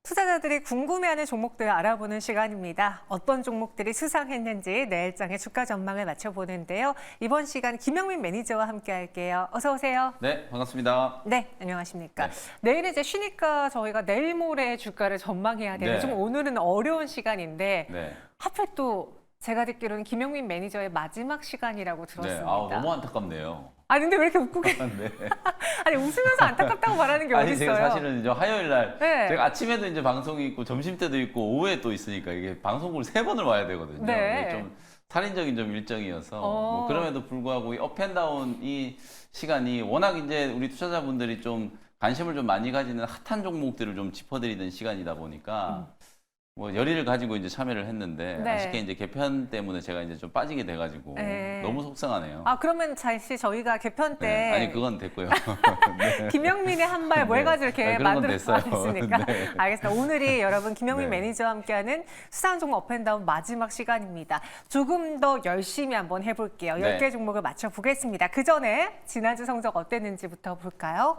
투자자들이 궁금해하는 종목들을 알아보는 시간입니다. 어떤 종목들이 수상했는지 내일장의 주가 전망을 맞춰보는데요. 이번 시간 김영민 매니저와 함께 할게요. 어서 오세요. 네, 반갑습니다. 네, 안녕하십니까. 네. 내일은 이제 쉬니까 저희가 내일 모레 주가를 전망해야 되는 네. 좀 오늘은 어려운 시간인데 네. 하필 또 제가 듣기로는 김영민 매니저의 마지막 시간이라고 네. 들었습니다. 너무 안타깝네요. 아니 근데 왜 이렇게 웃고 네. 아니 웃으면서 안타깝다고 말하는 게 어디 있어요? 제가 사실은 이제 화요일 날 네. 제가 아침에도 이제 방송이 있고 점심 때도 있고 오후에 또 있으니까 이게 방송국을 3번을 와야 되거든요. 네. 좀 살인적인 좀 일정이어서 뭐 그럼에도 불구하고 이 업앤다운 이 시간이 워낙 이제 우리 투자자분들이 좀 관심을 좀 많이 가지는 핫한 종목들을 좀 짚어드리는 시간이다 보니까 뭐 열의를 가지고 이제 참여를 했는데 네. 아쉽게 이제 개편 때문에 제가 이제 좀 빠지게 돼가지고 네. 너무 속상하네요. 아 그러면 다시 저희가 개편 때 네. 아니 그건 됐고요. 네. 김영민의 한 발 뭐 네. 해가지고 이렇게 그런 건 됐어요. 만들었으니까 네. 알겠습니다. 오늘이 여러분 김영민 네. 매니저와 함께하는 수상 종목 업앤다운 마지막 시간입니다. 조금 더 열심히 한번 해볼게요. 네. 10개 종목을 맞춰보겠습니다. 그 전에 지난주 성적 어땠는지부터 볼까요?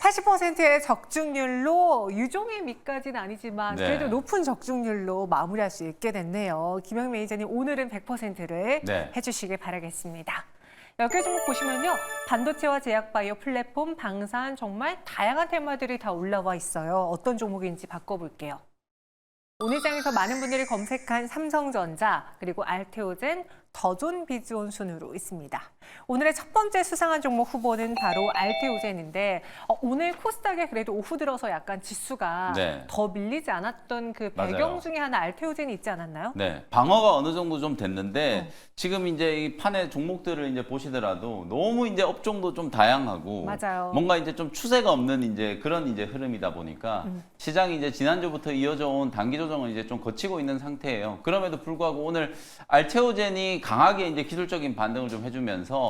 80%의 적중률로 유종의 미까지는 아니지만 네. 그래도 높은 적중률로 마무리할 수 있게 됐네요. 김영민 매니저님 오늘은 100%를 네. 해주시길 바라겠습니다. 10개 종목 보시면요. 반도체와 제약바이오, 플랫폼, 방산 정말 다양한 테마들이 다 올라와 있어요. 어떤 종목인지 바꿔볼게요. 오늘 장에서 많은 분들이 검색한 삼성전자 그리고 알테오젠, 더존 비즈온 순으로 있습니다. 오늘의 첫 번째 수상한 종목 후보는 바로 알테오젠인데 오늘 코스닥에 그래도 오후 들어서 약간 지수가 네. 더 밀리지 않았던 그 배경 맞아요. 중에 하나 알테오젠이 있지 않았나요? 네, 방어가 어느 정도 좀 됐는데 지금 이제 이 판의 종목들을 이제 보시더라도 너무 이제 업종도 좀 다양하고 맞아요. 뭔가 이제 좀 추세가 없는 이제 그런 이제 흐름이다 보니까 시장이 이제 지난주부터 이어져 온 단기 조정을 이제 좀 거치고 있는 상태예요. 그럼에도 불구하고 오늘 알테오젠이 강하게 이제 기술적인 반등을 좀 해주면서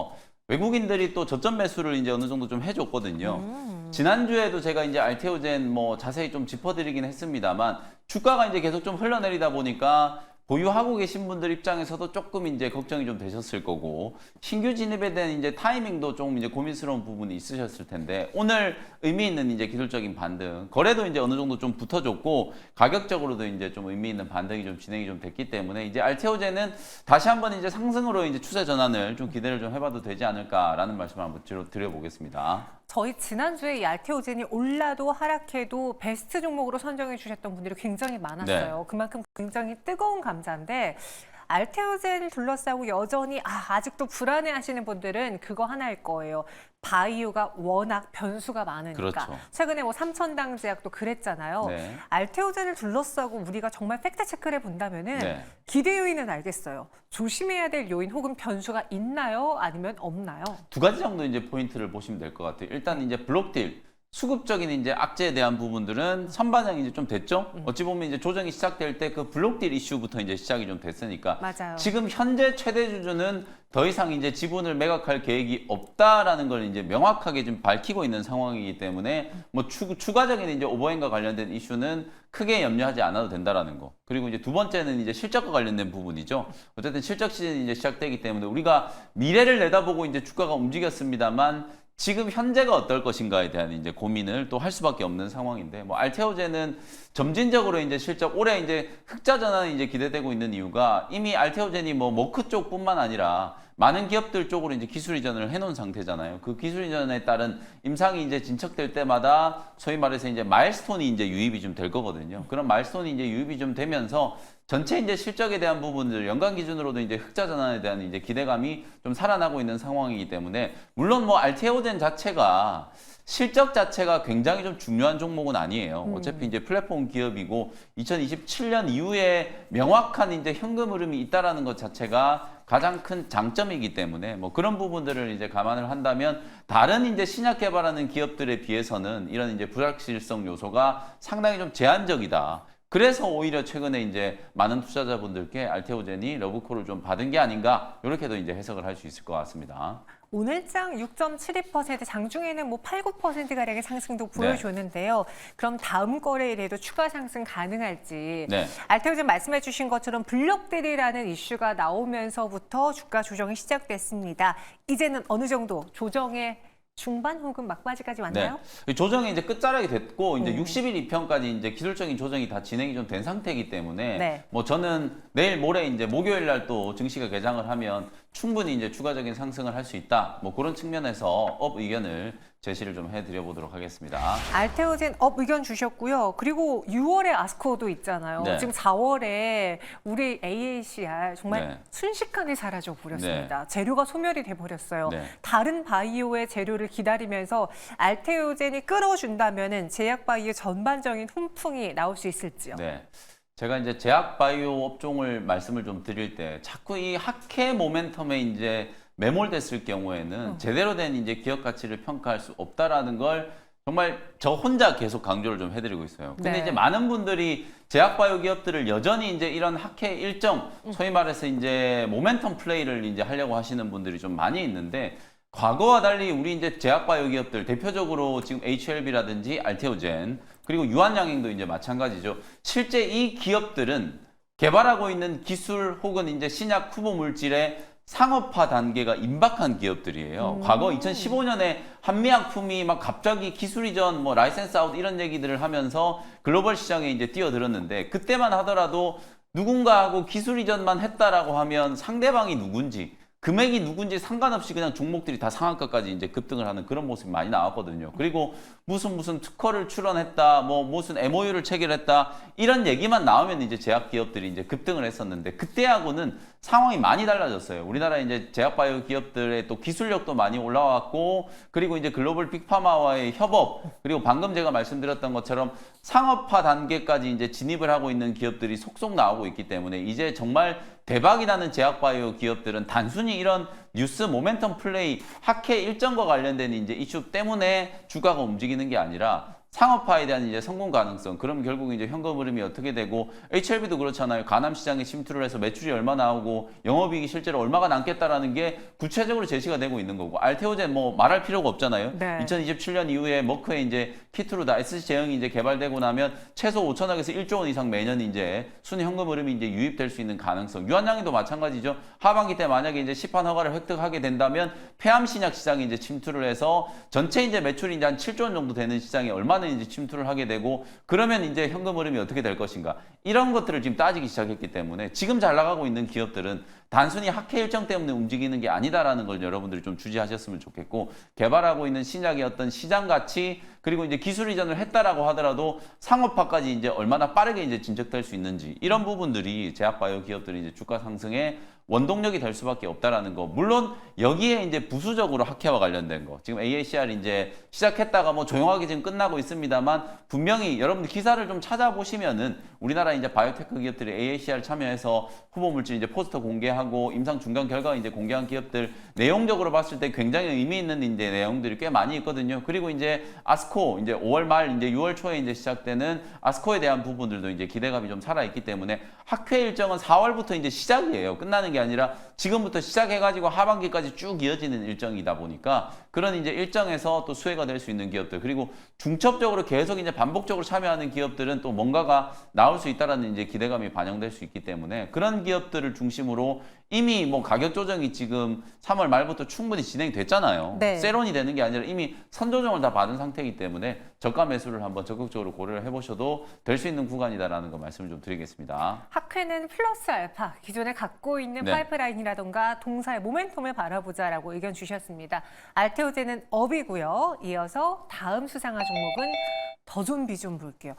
외국인들이 또 저점 매수를 이제 어느 정도 좀 해줬거든요. 지난주에도 제가 이제 알테오젠 뭐 자세히 좀 짚어드리긴 했습니다만 주가가 이제 계속 좀 흘러내리다 보니까 보유하고 계신 분들 입장에서도 조금 이제 걱정이 좀 되셨을 거고 신규 진입에 대한 이제 타이밍도 좀 이제 고민스러운 부분이 있으셨을 텐데 오늘 의미 있는 이제 기술적인 반등 거래도 이제 어느 정도 좀 붙어줬고 가격적으로도 이제 좀 의미 있는 반등이 좀 진행이 좀 됐기 때문에 이제 알테오젠은 다시 한번 이제 상승으로 이제 추세 전환을 좀 기대를 좀 해봐도 되지 않을까라는 말씀을 한번 드려보겠습니다. 저희 지난주에 이 알테오젠이 올라도 하락해도 베스트 종목으로 선정해 주셨던 분들이 굉장히 많았어요. 네. 그만큼 굉장히 뜨거운 감자인데 알테오젠을 둘러싸고 여전히 아직도 불안해하시는 분들은 그거 하나일 거예요. 바이오가 워낙 변수가 많으니까. 그렇죠. 최근에 뭐 삼천당 제약도 그랬잖아요. 네. 알테오젠을 둘러싸고 우리가 정말 팩트 체크를 해본다면은 네. 기대 요인은 알겠어요. 조심해야 될 요인 혹은 변수가 있나요? 아니면 없나요? 두 가지 정도 이제 포인트를 보시면 될 것 같아요. 일단 이제 블록딜 수급적인 이제 악재에 대한 부분들은 선반영이 이제 좀 됐죠. 어찌 보면 이제 조정이 시작될 때 그 블록딜 이슈부터 이제 시작이 좀 됐으니까 맞아요. 지금 현재 최대 주주는 더 이상 이제 지분을 매각할 계획이 없다라는 걸 이제 명확하게 좀 밝히고 있는 상황이기 때문에 뭐 추가적인 이제 오버행과 관련된 이슈는 크게 염려하지 않아도 된다라는 거. 그리고 이제 두 번째는 이제 실적과 관련된 부분이죠. 어쨌든 실적 시즌이 이제 시작되기 때문에 우리가 미래를 내다보고 이제 주가가 움직였습니다만 지금 현재가 어떨 것인가에 대한 이제 고민을 또 할 수밖에 없는 상황인데 뭐 알테오젠은 점진적으로 이제 실적 올해 이제 흑자 전환이 이제 기대되고 있는 이유가 이미 알테오젠이 뭐 머크 쪽뿐만 아니라 많은 기업들 쪽으로 이제 기술 이전을 해놓은 상태잖아요. 그 기술 이전에 따른 임상이 이제 진척될 때마다 소위 말해서 이제 마일스톤이 이제 유입이 좀 될 거거든요. 그런 마일스톤이 이제 유입이 좀 되면서 전체 이제 실적에 대한 부분들 연간 기준으로도 이제 흑자 전환에 대한 이제 기대감이 좀 살아나고 있는 상황이기 때문에 물론 뭐 알테오젠 자체가 실적 자체가 굉장히 좀 중요한 종목은 아니에요. 어차피 이제 플랫폼 기업이고 2027년 이후에 명확한 이제 현금 흐름이 있다라는 것 자체가 가장 큰 장점이기 때문에 뭐 그런 부분들을 이제 감안을 한다면 다른 이제 신약 개발하는 기업들에 비해서는 이런 이제 불확실성 요소가 상당히 좀 제한적이다. 그래서 오히려 최근에 이제 많은 투자자분들께 알테오젠이 러브콜을 좀 받은 게 아닌가 이렇게도 이제 해석을 할 수 있을 것 같습니다. 오늘장 6.72%, 장중에는 뭐 8, 9%가량의 상승도 보여줬는데요. 그럼 다음 거래일에도 추가 상승 가능할지. 네. 알테오젠 말씀해 주신 것처럼 블록딜이라는 이슈가 나오면서부터 주가 조정이 시작됐습니다. 이제는 어느 정도 조정의 중반 혹은 막바지까지 왔나요? 네. 조정이 이제 끝자락이 됐고 이제 60일 이평까지 이제 기술적인 조정이 다 진행이 좀 된 상태이기 때문에 네. 뭐 저는 내일 모레 이제 목요일 날 또 증시가 개장을 하면 충분히 이제 추가적인 상승을 할 수 있다. 뭐 그런 측면에서 업 의견을 제시를 좀 해드려 보도록 하겠습니다. 알테오젠 업 의견 주셨고요. 그리고 6월에 아스코도 있잖아요. 네. 지금 4월에 우리 AACR 정말 네. 순식간에 사라져 버렸습니다. 네. 재료가 소멸이 돼 버렸어요. 네. 다른 바이오의 재료를 기다리면서 알테오젠이 끌어준다면은 제약 바이오 전반적인 훈풍이 나올 수 있을지요. 네. 제가 이제 제약 바이오 업종을 말씀을 좀 드릴 때 자꾸 이 학회 모멘텀에 이제 매몰됐을 경우에는 제대로 된 이제 기업 가치를 평가할 수 없다라는 걸 정말 저 혼자 계속 강조를 좀 해드리고 있어요. 근데 네. 이제 많은 분들이 제약 바이오 기업들을 여전히 이제 이런 학회 일정, 소위 말해서 이제 모멘텀 플레이를 이제 하려고 하시는 분들이 좀 많이 있는데 과거와 달리 우리 이제 제약 바이오 기업들 대표적으로 지금 HLB라든지 알테오젠 그리고 유한양행도 이제 마찬가지죠. 실제 이 기업들은 개발하고 있는 기술 혹은 이제 신약 후보 물질의 상업화 단계가 임박한 기업들이에요. 과거 2015년에 한미약품이 막 갑자기 기술 이전, 뭐 라이센스 아웃 이런 얘기들을 하면서 글로벌 시장에 이제 뛰어들었는데 그때만 하더라도 누군가하고 기술 이전만 했다라고 하면 상대방이 누군지 금액이 누군지 상관없이 그냥 종목들이 다 상한가까지 이제 급등을 하는 그런 모습이 많이 나왔거든요. 그리고 무슨 특허를 출원했다, 뭐 무슨 MOU를 체결했다 이런 얘기만 나오면 이제 제약 기업들이 이제 급등을 했었는데 그때하고는 상황이 많이 달라졌어요. 우리나라 이제 제약 바이오 기업들의 또 기술력도 많이 올라왔고 그리고 이제 글로벌 빅파마와의 협업 그리고 방금 제가 말씀드렸던 것처럼 상업화 단계까지 이제 진입을 하고 있는 기업들이 속속 나오고 있기 때문에 이제 정말 대박이 나는 제약 바이오 기업들은 단순히 이런 뉴스 모멘텀 플레이 학회 일정과 관련된 이제 이슈 때문에 주가가 움직이는 게 아니라 상업화에 대한 이제 성공 가능성, 그럼 결국 이제 현금 흐름이 어떻게 되고 HLB도 그렇잖아요. 가남 시장에 침투를 해서 매출이 얼마 나오고 영업이익이 실제로 얼마가 남겠다라는 게 구체적으로 제시가 되고 있는 거고 알테오젠 뭐 말할 필요가 없잖아요. 네. 2027년 이후에 머크에 이제 키트루다 SC 제형이 이제 개발되고 나면 최소 5천억에서 1조 원 이상 매년 이제 순위 현금 흐름이 이제 유입될 수 있는 가능성. 유한양행도 마찬가지죠. 하반기 때 만약에 이제 시판 허가를 획득하게 된다면 폐암 신약 시장에 이제 침투를 해서 전체 이제 매출이 이제 한 7조 원 정도 되는 시장에 얼마나 이제 침투를 하게 되고 그러면 이제 현금 흐름이 어떻게 될 것인가 이런 것들을 지금 따지기 시작했기 때문에 지금 잘 나가고 있는 기업들은 단순히 학회 일정 때문에 움직이는 게 아니다라는 걸 여러분들이 좀 주지하셨으면 좋겠고 개발하고 있는 신약의 어떤 시장 가치 그리고 이제 기술 이전을 했다라고 하더라도 상업화까지 이제 얼마나 빠르게 이제 진척될 수 있는지 이런 부분들이 제약 바이오 기업들이 이제 주가 상승에 원동력이 될 수밖에 없다라는 거. 물론 여기에 이제 부수적으로 학회와 관련된 거. 지금 AACR 이제 시작했다가 뭐 조용하게 지금 끝나고 있습니다만 분명히 여러분들 기사를 좀 찾아보시면은 우리나라 이제 바이오테크 기업들이 AACR 참여해서 후보 물질 이제 포스터 공개하고 임상 중간 결과 이제 공개한 기업들 내용적으로 봤을 때 굉장히 의미 있는 이제 내용들이 꽤 많이 있거든요. 그리고 이제 아스코 이제 5월 말 이제 6월 초에 이제 시작되는 아스코에 대한 부분들도 이제 기대감이 좀 살아 있기 때문에 학회 일정은 4월부터 이제 시작이에요. 끝나는 게 아니라 지금부터 시작해가지고 하반기까지 쭉 이어지는 일정이다 보니까 그런 이제 일정에서 또 수혜가 될 수 있는 기업들 그리고 중첩적으로 계속 이제 반복적으로 참여하는 기업들은 또 뭔가가 나올 수 있다라는 이제 기대감이 반영될 수 있기 때문에 그런 기업들을 중심으로 이미 뭐 가격 조정이 지금 3월 말부터 충분히 진행됐잖아요. 네. 세론이 되는 게 아니라 이미 선조정을 다 받은 상태이기 때문에 저가 매수를 한번 적극적으로 고려를 해보셔도 될 수 있는 구간이다라는 거 말씀을 좀 드리겠습니다. 학회는 플러스 알파, 기존에 갖고 있는 네. 파이프라인이라던가 동사의 모멘텀을 바라보자라고 의견 주셨습니다. 알테오젠은 업이고요. 이어서 다음 수상화 종목은 더존비존 볼게요.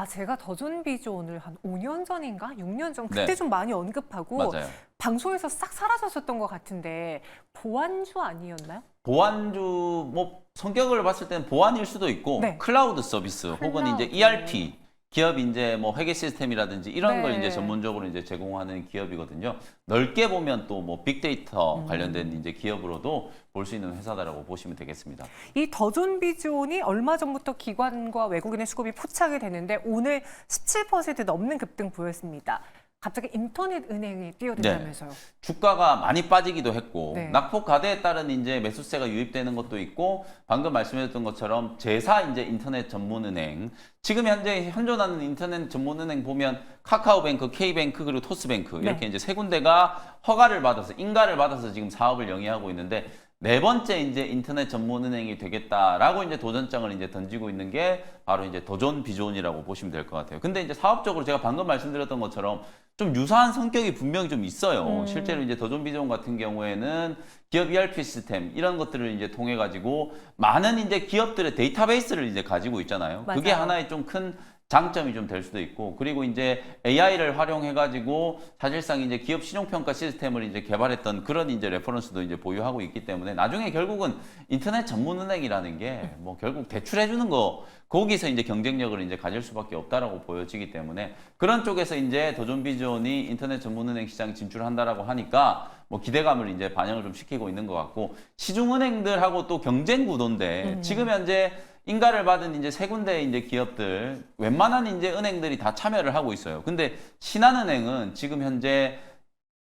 제가 더존비존을 한 5년 전인가 6년 전 그때 네. 좀 많이 언급하고 맞아요. 방송에서 싹 사라졌었던 것 같은데 보안주 아니었나요? 보안주 뭐 성격을 봤을 때는 보안일 수도 있고 네. 클라우드 서비스 혹은 이제 클라우드. ERP 기업 이제 뭐 회계 시스템이라든지 이런 걸 네. 이제 전문적으로 이제 제공하는 기업이거든요. 넓게 보면 또 뭐 빅데이터 관련된 이제 기업으로도 볼 수 있는 회사다라고 보시면 되겠습니다. 이 더존비존이 얼마 전부터 기관과 외국인의 수급이 포착이 되는데 오늘 17% 넘는 급등 보였습니다. 갑자기 인터넷 은행이 뛰어든다면서요. 주가가 많이 빠지기도 했고 네. 낙폭 가대에 따른 이제 매수세가 유입되는 것도 있고 방금 말씀드렸던 것처럼 제사 이제 인터넷 전문은행 지금 현재 현존하는 인터넷 전문은행 보면 카카오뱅크, K뱅크 그리고 토스뱅크 이렇게 네. 이제 세 군데가 허가를 받아서 인가를 받아서 지금 사업을 영위하고 있는데 네 번째 이제 인터넷 전문 은행이 되겠다라고 이제 도전장을 이제 던지고 있는 게 바로 이제 도전 비존이라고 보시면 될 것 같아요. 근데 이제 사업적으로 제가 방금 말씀드렸던 것처럼 좀 유사한 성격이 분명히 좀 있어요. 실제로 이제 도전 비존 같은 경우에는 기업 ERP 시스템 이런 것들을 이제 통해 가지고 많은 이제 기업들의 데이터베이스를 이제 가지고 있잖아요. 그게 맞아요. 하나의 좀 큰 장점이 좀 될 수도 있고, 그리고 이제 AI를 활용해 가지고 사실상 이제 기업 신용평가 시스템을 이제 개발했던 그런 이제 레퍼런스도 이제 보유하고 있기 때문에 나중에 결국은 인터넷 전문 은행이라는 게 뭐 결국 대출해 주는 거, 거기서 이제 경쟁력을 이제 가질 수밖에 없다라고 보여지기 때문에 그런 쪽에서 이제 도전 비전이 인터넷 전문 은행 시장 진출한다라고 하니까 뭐 기대감을 이제 반영을 좀 시키고 있는 것 같고, 시중은행들하고 또 경쟁 구도인데 지금 현재 인가를 받은 이제 세 군데 이제 기업들, 웬만한 이제 은행들이 다 참여를 하고 있어요. 근데 신한은행은 지금 현재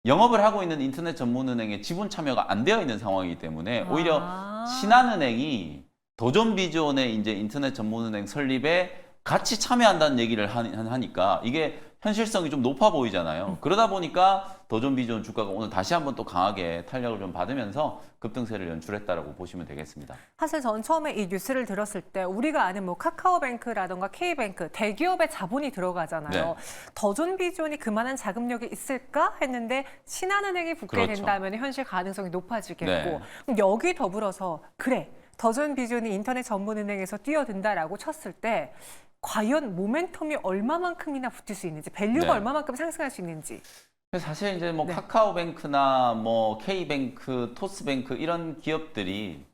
영업을 하고 있는 인터넷 전문 은행에 지분 참여가 안 되어 있는 상황이기 때문에 오히려 신한은행이 도전 비전의 이제 인터넷 전문 은행 설립에 같이 참여한다는 얘기를 하니까 이게 현실성이 좀 높아 보이잖아요. 그러다 보니까 도전 비전 주가가 오늘 다시 한번 또 강하게 탄력을 좀 받으면서 급등세를 연출했다라고 보시면 되겠습니다. 사실 전 처음에 이 뉴스를 들었을 때 우리가 아는 뭐 카카오뱅크라던가 K뱅크 대기업의 자본이 들어가잖아요. 네. 더존 비존이 그만한 자금력이 있을까 했는데 신한은행이 붙게 그렇죠. 된다면 현실 가능성이 높아지겠고, 네. 그럼 여기 더불어서 그래 더존 비존이 인터넷 전문은행에서 뛰어든다라고 쳤을 때 과연 모멘텀이 얼마만큼이나 붙을 수 있는지, 밸류가 네. 얼마만큼 상승할 수 있는지. 사실 이제 뭐 네. 카카오뱅크나 뭐 K뱅크, 토스뱅크 이런 기업들이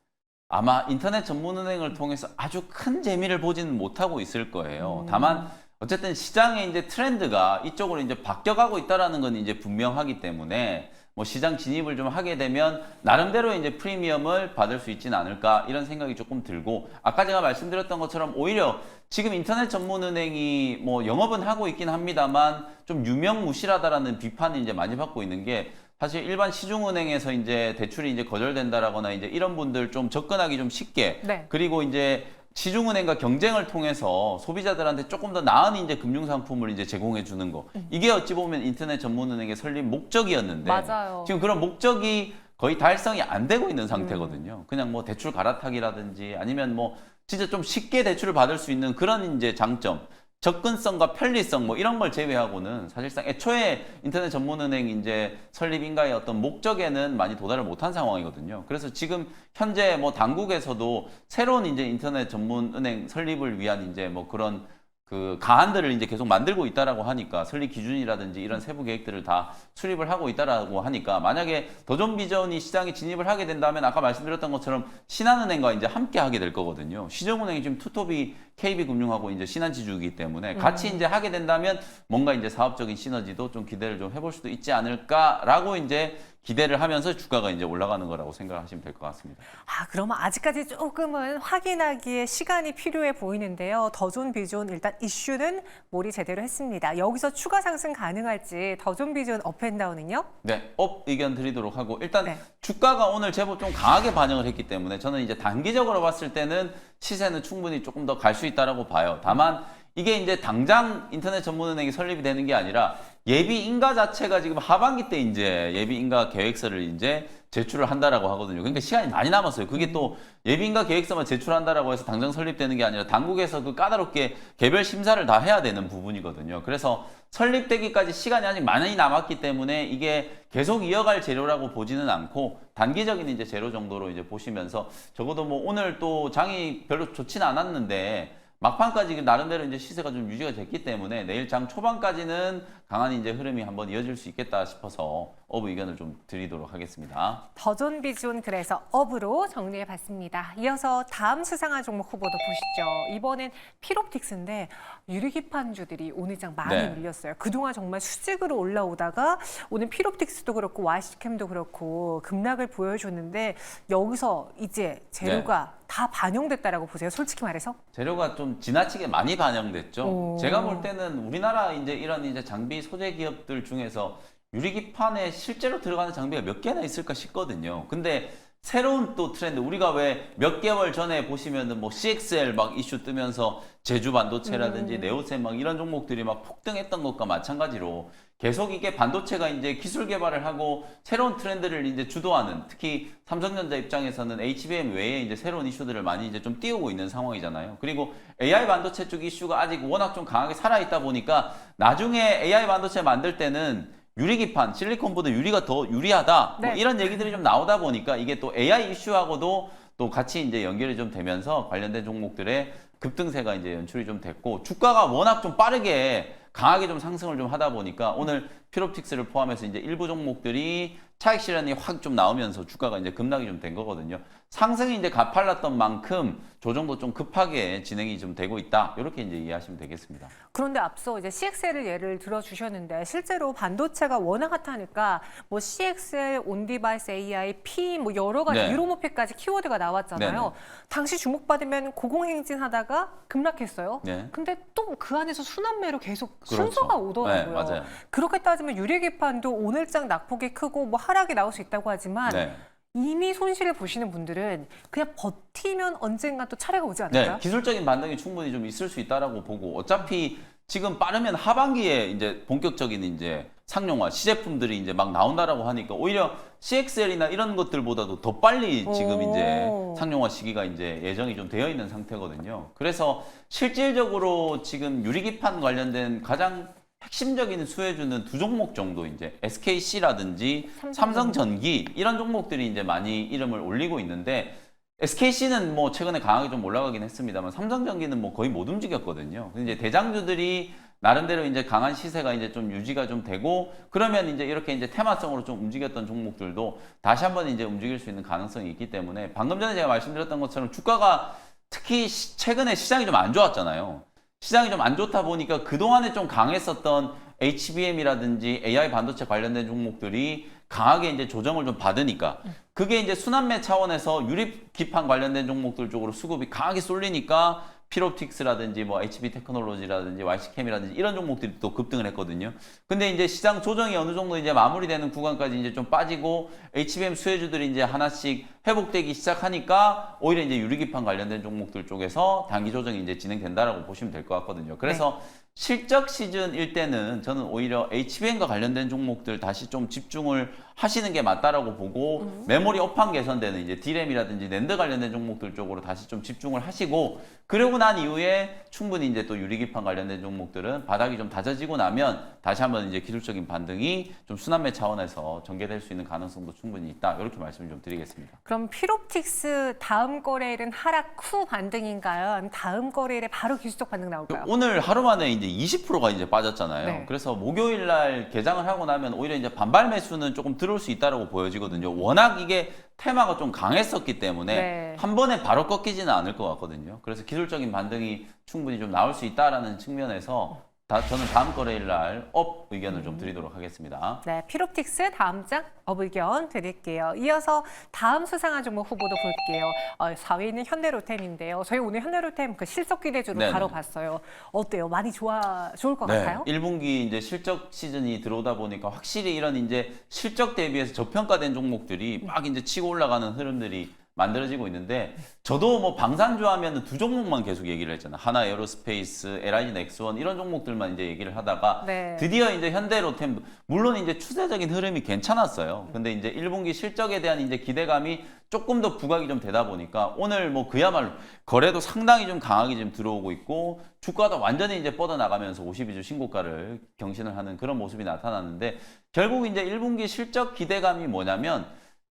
아마 인터넷 전문은행을 통해서 아주 큰 재미를 보지는 못하고 있을 거예요. 다만 어쨌든 시장의 이제 트렌드가 이쪽으로 이제 바뀌어가고 있다라는 건 이제 분명하기 때문에 뭐 시장 진입을 좀 하게 되면 나름대로 이제 프리미엄을 받을 수 있지는 않을까 이런 생각이 조금 들고, 아까 제가 말씀드렸던 것처럼 오히려 지금 인터넷 전문은행이 뭐 영업은 하고 있긴 합니다만 좀 유명무실하다라는 비판이 이제 많이 받고 있는 게, 사실 일반 시중은행에서 이제 대출이 이제 거절된다라거나 이제 이런 분들 좀 접근하기 좀 쉽게, 네. 그리고 이제 시중은행과 경쟁을 통해서 소비자들한테 조금 더 나은 이제 금융상품을 이제 제공해 주는 거. 이게 어찌 보면 인터넷 전문은행의 설립 목적이었는데 맞아요. 지금 그런 목적이 거의 달성이 안 되고 있는 상태거든요. 그냥 뭐 대출 갈아타기라든지 아니면 뭐 진짜 좀 쉽게 대출을 받을 수 있는 그런 이제 장점, 접근성과 편리성 뭐 이런 걸 제외하고는 사실상 애초에 인터넷 전문은행 이제 설립 인가의 어떤 목적에는 많이 도달을 못한 상황이거든요. 그래서 지금 현재 뭐 당국에서도 새로운 이제 인터넷 전문은행 설립을 위한 이제 뭐 그런 그 가안들을 이제 계속 만들고 있다라고 하니까, 설립 기준이라든지 이런 세부 계획들을 다 수립을 하고 있다라고 하니까, 만약에 도전 비전이 시장에 진입을 하게 된다면 아까 말씀드렸던 것처럼 신한은행과 이제 함께 하게 될 거거든요. 시중은행이 지금 투톱이 KB금융하고 이제 신한지주이기 때문에 같이 이제 하게 된다면 뭔가 이제 사업적인 시너지도 좀 기대를 좀 해볼 수도 있지 않을까라고 이제 기대를 하면서 주가가 이제 올라가는 거라고 생각하시면 될 것 같습니다. 그러면 아직까지 조금은 확인하기에 시간이 필요해 보이는데요. 더존 비존 일단 이슈는 몰이 제대로 했습니다. 여기서 추가 상승 가능할지 더존 비존 업앤다운은요? 네, 업 의견 드리도록 하고, 일단 네. 주가가 오늘 제법 좀 강하게 반영을 했기 때문에 저는 이제 단기적으로 봤을 때는 시세는 충분히 조금 더 갈 수 있다라고 봐요. 다만 이게 이제 당장 인터넷 전문은행이 설립이 되는 게 아니라 예비 인가 자체가 지금 하반기 때 이제 예비 인가 계획서를 이제 제출을 한다라고 하거든요. 그러니까 시간이 많이 남았어요. 그게 또 예비 인가 계획서만 제출한다라고 해서 당장 설립되는 게 아니라 당국에서 그 까다롭게 개별 심사를 다 해야 되는 부분이거든요. 그래서 설립되기까지 시간이 아직 많이 남았기 때문에 이게 계속 이어갈 재료라고 보지는 않고 단기적인 이제 재료 정도로 이제 보시면서, 적어도 뭐 오늘 또 장이 별로 좋지는 않았는데 막판까지 나름대로 이제 시세가 좀 유지가 됐기 때문에 내일 장 초반까지는 강한 이제 흐름이 한번 이어질 수 있겠다 싶어서 업 의견을 좀 드리도록 하겠습니다. 더존 비존 그래서 업으로 정리해 봤습니다. 이어서 다음 수상한 종목 후보도 보시죠. 이번엔 필옵틱스인데 유리기판주들이 오늘 장 많이 네. 밀렸어요. 그동안 정말 수직으로 올라오다가 오늘 필옵틱스도 그렇고 와이시캠도 그렇고 급락을 보여줬는데 여기서 이제 재료가 다 반영됐다라고 보세요. 솔직히 말해서. 재료가 좀 지나치게 많이 반영됐죠. 오. 제가 볼 때는 우리나라 이제 이런 이제 장비 소재 기업들 중에서 유리기판에 실제로 들어가는 장비가 몇 개나 있을까 싶거든요. 근데 새로운 또 트렌드, 우리가 왜 몇 개월 전에 보시면은 뭐 CXL 막 이슈 뜨면서 제주 반도체라든지 네오셈 막 이런 종목들이 막 폭등했던 것과 마찬가지로 계속 이게 반도체가 이제 기술 개발을 하고 새로운 트렌드를 이제 주도하는, 특히 삼성전자 입장에서는 HBM 외에 이제 새로운 이슈들을 많이 이제 좀 띄우고 있는 상황이잖아요. 그리고 AI 반도체 쪽 이슈가 아직 워낙 좀 강하게 살아있다 보니까 나중에 AI 반도체 만들 때는 유리기판, 실리콘보다 유리가 더 유리하다. 네. 뭐 이런 얘기들이 좀 나오다 보니까 이게 또 AI 이슈하고도 또 같이 이제 연결이 좀 되면서 관련된 종목들의 급등세가 이제 연출이 좀 됐고, 주가가 워낙 좀 빠르게 강하게 좀 상승을 좀 하다 보니까 오늘 피롭틱스를 포함해서 이제 일부 종목들이 차익 실현이 확 좀 나오면서 주가가 이제 급락이 좀 된 거거든요. 상승이 이제 가팔랐던 만큼 조정도 좀 급하게 진행이 좀 되고 있다. 이렇게 이제 이해하시면 되겠습니다. 그런데 앞서 이제 CXL을 예를 들어 주셨는데 실제로 반도체가 워낙 핫하니까 뭐 CXL, 온디바이스 AI, P 뭐 여러 가지 네. 유로모피까지 키워드가 나왔잖아요. 네네. 당시 주목받으면 고공행진하다가 급락했어요. 네. 근데 또 그 안에서 순환매로 계속 그렇죠. 순서가 오더라고요. 네, 맞아요. 그렇게 따지면 유리기판도 오늘장 낙폭이 크고 뭐 하락이 나올 수 있다고 하지만 네. 이미 손실을 보시는 분들은 그냥 버티면 언젠가 또 차례가 오지 않을까요? 네, 기술적인 반등이 충분히 좀 있을 수 있다라고 보고, 어차피 지금 빠르면 하반기에 이제 본격적인 이제 상용화 시제품들이 이제 막 나온다라고 하니까 오히려 CXL이나 이런 것들보다도 더 빨리 지금 이제 오. 상용화 시기가 이제 예정이 좀 되어 있는 상태거든요. 그래서 실질적으로 지금 유리기판 관련된 가장 핵심적인 수혜주는 두 종목 정도, 이제 SKC라든지 삼성전기 이런 종목들이 이제 많이 이름을 올리고 있는데, SKC는 뭐 최근에 강하게 좀 올라가긴 했습니다만 삼성전기는 뭐 거의 못 움직였거든요. 근데 이제 대장주들이 나름대로 이제 강한 시세가 이제 좀 유지가 좀 되고, 그러면 이제 이렇게 이제 테마성으로 좀 움직였던 종목들도 다시 한번 이제 움직일 수 있는 가능성이 있기 때문에, 방금 전에 제가 말씀드렸던 것처럼 주가가 특히 최근에 시장이 좀 안 좋았잖아요. 시장이 좀 안 좋다 보니까 그동안에 좀 강했었던 HBM이라든지 AI 반도체 관련된 종목들이 강하게 이제 조정을 좀 받으니까, 그게 이제 순환매 차원에서 유리기판 관련된 종목들 쪽으로 수급이 강하게 쏠리니까 피롭틱스라든지 뭐 HB 테크놀로지라든지 YC캠이라든지 이런 종목들이 또 급등을 했거든요. 근데 이제 시장 조정이 어느 정도 이제 마무리되는 구간까지 이제 좀 빠지고 HBM 수혜주들이 이제 하나씩 회복되기 시작하니까 오히려 이제 유리기판 관련된 종목들 쪽에서 단기 조정이 이제 진행된다라고 보시면 될 것 같거든요. 그래서 실적 시즌일 때는 저는 오히려 HBM과 관련된 종목들 다시 좀 집중을 하시는 게 맞다라고 보고, 메모리 업황 개선되는 이제 D램이라든지 낸드 관련된 종목들 쪽으로 다시 좀 집중을 하시고, 그러고 난 이후에 충분히 이제 또 유리기판 관련된 종목들은 바닥이 좀 다져지고 나면 다시 한번 이제 기술적인 반등이 좀 순환매 차원에서 전개될 수 있는 가능성도 충분히 있다. 이렇게 말씀을 좀 드리겠습니다. 그럼 피롭틱스 다음 거래일은 하락 후 반등인가요? 아니면 다음 거래일에 바로 기술적 반등 나올까요? 오늘 하루 만에 이제 20%가 이제 빠졌잖아요. 네. 그래서 목요일 날 개장을 하고 나면 오히려 이제 반발 매수는 조금 들어올 수 있다라고 보여지거든요. 워낙 이게 테마가 좀 강했었기 때문에 네. 한 번에 바로 꺾이지는 않을 것 같거든요. 그래서 기술적인 반등이 충분히 좀 나올 수 있다라는 측면에서 저는 다음 거래일 날 업 의견을 좀 드리도록 하겠습니다. 네, 피롭틱스 다음 장 업 의견 드릴게요. 이어서 다음 수상한 종목 후보도 볼게요. 4위는 현대로템인데요. 저희 오늘 현대로템 그 실적 기대주로 네네. 바로 봤어요. 어때요? 많이 좋을 것 네, 같아요? 1분기 이제 실적 시즌이 들어오다 보니까 확실히 이런 이제 실적 대비해서 저평가된 종목들이 막 이제 치고 올라가는 흐름들이 만들어지고 있는데, 저도 뭐 방산주 하면 두 종목만 계속 얘기를 했잖아요. 하나 에어로스페이스, LIG 넥스원 이런 종목들만 이제 얘기를 하다가 네. 드디어 이제 현대로템, 물론 이제 추세적인 흐름이 괜찮았어요. 근데 이제 1분기 실적에 대한 이제 기대감이 조금 더 부각이 좀 되다 보니까 오늘 뭐 그야말로 거래도 상당히 좀 강하게 지금 들어오고 있고, 주가도 완전히 이제 뻗어나가면서 52주 신고가를 경신을 하는 그런 모습이 나타났는데, 결국 이제 1분기 실적 기대감이 뭐냐면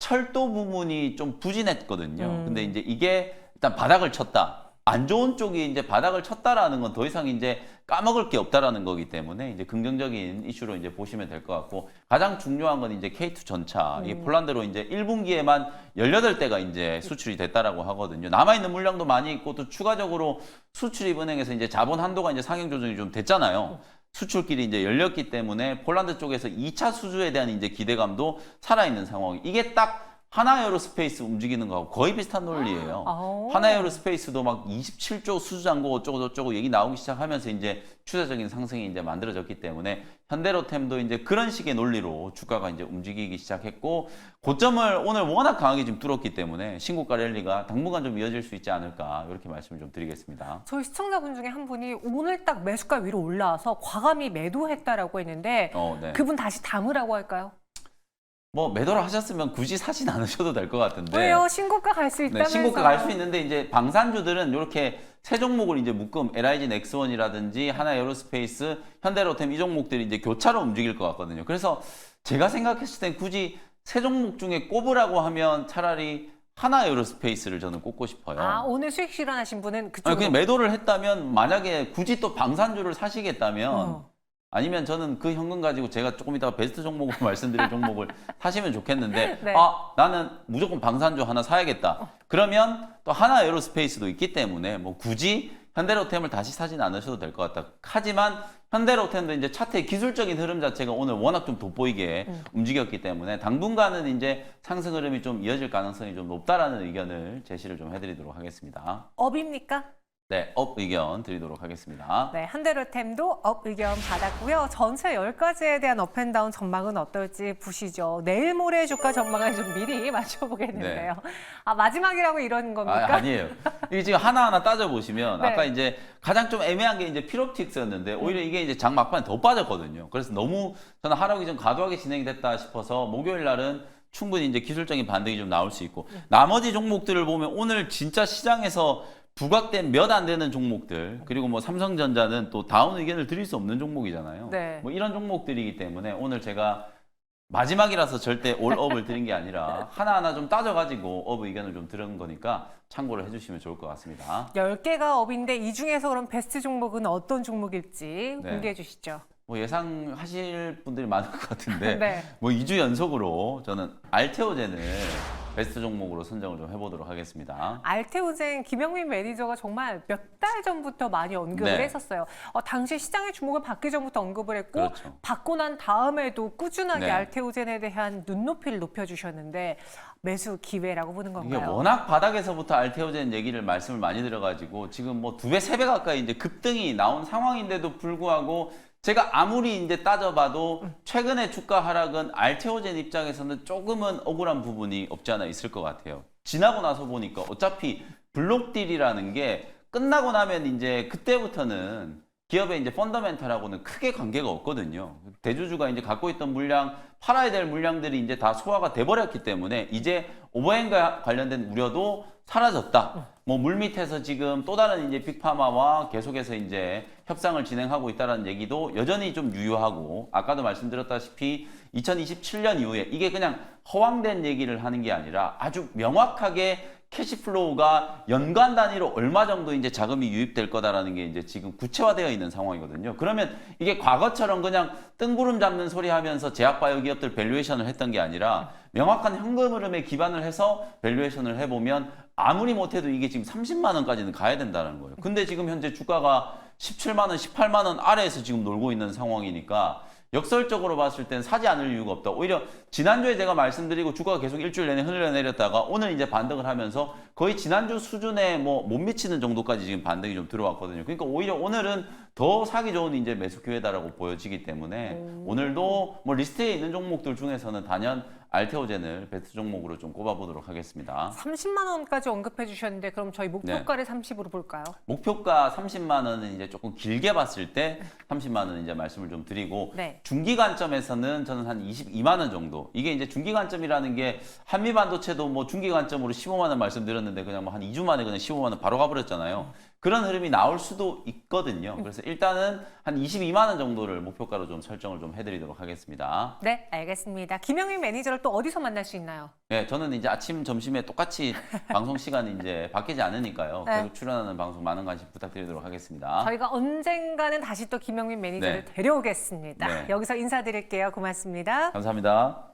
철도 부문이 좀 부진했거든요. 근데 이제 이게 일단 바닥을 쳤다. 안 좋은 쪽이 이제 바닥을 쳤다라는 건 더 이상 이제 까먹을 게 없다라는 거기 때문에 이제 긍정적인 이슈로 이제 보시면 될 것 같고, 가장 중요한 건 이제 K2 전차. 이 폴란드로 이제 1분기에만 18대가 이제 수출이 됐다라고 하거든요. 남아있는 물량도 많이 있고, 또 추가적으로 수출입은행에서 이제 자본 한도가 이제 상향 조정이 좀 됐잖아요. 수출길이 이제 열렸기 때문에 폴란드 쪽에서 2차 수주에 대한 이제 기대감도 살아있는 상황. 이게 딱 하나에어로스페이스 움직이는 거하고 거의 비슷한 논리예요. 하나에어로스페이스도 막 27조 수주잔고 어쩌고 얘기 나오기 시작하면서 이제 추세적인 상승이 이제 만들어졌기 때문에 현대로템도 이제 그런 식의 논리로 주가가 이제 움직이기 시작했고 고점을 오늘 워낙 강하게 지금 뚫었기 때문에 신고가 랠리가 당분간 좀 이어질 수 있지 않을까 이렇게 말씀을 좀 드리겠습니다. 저희 시청자분 중에 한 분이 오늘 딱 매수가 위로 올라와서 과감히 매도했다라고 했는데 네. 그분 다시 담으라고 할까요? 뭐 매도를 하셨으면 굳이 사진 않으셔도 될 것 같은데. 왜요? 신고가 갈 수 있다면서요? 네, 신고가 갈 수 있는데 이제 방산주들은 이렇게 세 종목을 이제 묶음 LIG 넥스원이라든지 하나에어로스페이스, 현대로템 이 종목들이 이제 교차로 움직일 것 같거든요. 그래서 제가 생각했을 땐 굳이 세 종목 중에 꼽으라고 하면 차라리 하나에어로스페이스를 저는 꼽고 싶어요. 아, 오늘 수익 실현하신 분은 그쪽으로. 그냥 매도를 했다면 만약에 굳이 또 방산주를 사시겠다면 아니면 저는 그 현금 가지고 제가 조금 이따가 베스트 종목을 말씀드릴 종목을 사시면 좋겠는데 네. 아 나는 무조건 방산주 하나 사야겠다. 그러면 또 하나 에어로스페이스도 있기 때문에 뭐 굳이 현대로템을 다시 사진 않으셔도 될 것 같다. 하지만 현대로템도 이제 차트의 기술적인 흐름 자체가 오늘 워낙 좀 돋보이게 움직였기 때문에 당분간은 이제 상승 흐름이 좀 이어질 가능성이 좀 높다라는 의견을 제시를 좀 해드리도록 하겠습니다. 업입니까? 네, 업 의견 드리도록 하겠습니다. 네, 현대로템도 업 의견 받았고요. 전체 10가지에 대한 업앤다운 전망은 어떨지 보시죠. 내일 모레 주가 전망을 좀 미리 맞춰보겠는데요. 네. 아, 마지막이라고 이러는 겁니까? 아니에요. 이게 지금 하나하나 따져보시면 네. 아까 이제 가장 좀 애매한 게 이제 피롭틱스였는데 오히려 이게 이제 장 막판에 더 빠졌거든요. 그래서 너무 저는 하락이 좀 과도하게 진행이 됐다 싶어서 목요일 날은 충분히 이제 기술적인 반등이 좀 나올 수 있고 나머지 종목들을 보면 오늘 진짜 시장에서 부각된 몇 안 되는 종목들 그리고 뭐 삼성전자는 또 다운 의견을 드릴 수 없는 종목이잖아요. 네. 뭐 이런 종목들이기 때문에 오늘 제가 마지막이라서 절대 올 업을 드린 게 아니라 하나하나 좀 따져가지고 업 의견을 좀 들은 거니까 참고를 해주시면 좋을 것 같습니다. 10개가 업인데 이 중에서 그럼 베스트 종목은 어떤 종목일지 네. 공개해 주시죠. 뭐 예상하실 분들이 많을 것 같은데 네. 뭐 2주 연속으로 저는 알테오젠을 베스트 종목으로 선정을 좀 해보도록 하겠습니다. 알테오젠 김영민 매니저가 정말 몇 달 전부터 많이 언급을 네. 했었어요. 당시 시장의 주목을 받기 전부터 언급을 했고 그렇죠. 받고 난 다음에도 꾸준하게 네. 알테오젠에 대한 눈높이를 높여주셨는데 매수 기회라고 보는 이게 건가요? 워낙 바닥에서부터 알테오젠 얘기를 말씀을 많이 들어가지고 지금 뭐 2배, 3배 가까이 이제 급등이 나온 상황인데도 불구하고 제가 아무리 이제 따져봐도 최근의 주가 하락은 알테오젠 입장에서는 조금은 억울한 부분이 없지 않아 있을 것 같아요. 지나고 나서 보니까 어차피 블록딜이라는 게 끝나고 나면 이제 그때부터는 기업의 이제 펀더멘탈하고는 크게 관계가 없거든요. 대주주가 이제 갖고 있던 물량, 팔아야 될 물량들이 이제 다 소화가 돼버렸기 때문에 이제 오버행과 관련된 우려도 사라졌다. 뭐 물밑에서 지금 또 다른 이제 빅파마와 계속해서 이제 협상을 진행하고 있다는 얘기도 여전히 좀 유효하고 아까도 말씀드렸다시피 2027년 이후에 이게 그냥 허황된 얘기를 하는 게 아니라 아주 명확하게 캐시플로우가 연간 단위로 얼마 정도 이제 자금이 유입될 거다라는 게 이제 지금 구체화되어 있는 상황이거든요. 그러면 이게 과거처럼 그냥 뜬구름 잡는 소리 하면서 제약바이오 기업들 밸류에이션을 했던 게 아니라 명확한 현금 흐름에 기반을 해서 밸류에이션을 해보면 아무리 못해도 이게 지금 30만 원까지는 가야 된다는 거예요. 근데 지금 현재 주가가 17만 원, 18만 원 아래에서 지금 놀고 있는 상황이니까 역설적으로 봤을 땐 사지 않을 이유가 없다. 오히려 지난주에 제가 말씀드리고 주가가 계속 일주일 내내 흘러내렸다가 오늘 이제 반등을 하면서 거의 지난주 수준에 뭐 못 미치는 정도까지 지금 반등이 좀 들어왔거든요. 그러니까 오히려 오늘은 더 사기 좋은 이제 매수 기회다라고 보여지기 때문에 오늘도 뭐 리스트에 있는 종목들 중에서는 단연 알테오젠을 베스트 종목으로 좀 꼽아보도록 하겠습니다. 30만 원까지 언급해 주셨는데 그럼 저희 목표가를 30으로 볼까요? 목표가 30만 원은 이제 조금 길게 봤을 때 30만 원 이제 말씀을 좀 드리고 네. 중기 관점에서는 저는 한 22만 원 정도. 이게 이제 중기 관점이라는 게 한미 반도체도 뭐 중기 관점으로 15만 원 말씀드렸는데 그냥 뭐 한 2주 만에 그냥 15만 원 바로 가버렸잖아요. 그런 흐름이 나올 수도 있거든요. 그래서 일단은 한 22만 원 정도를 목표가로 좀 설정을 좀 해드리도록 하겠습니다. 네, 알겠습니다. 김영민 매니저를 또 어디서 만날 수 있나요? 네, 저는 이제 아침, 점심에 똑같이 방송 시간이 이제 바뀌지 않으니까요. 네. 계속 출연하는 방송 많은 관심 부탁드리도록 하겠습니다. 저희가 언젠가는 다시 또 김영민 매니저를 네. 데려오겠습니다. 네. 여기서 인사드릴게요. 고맙습니다. 감사합니다.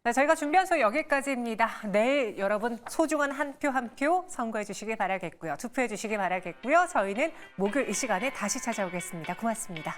네, 저희가 준비한 소식 여기까지입니다. 내일 여러분 소중한 한 표 한 표 선거해 주시길 바라겠고요. 투표해 주시길 바라겠고요. 저희는 목요일 이 시간에 다시 찾아오겠습니다. 고맙습니다.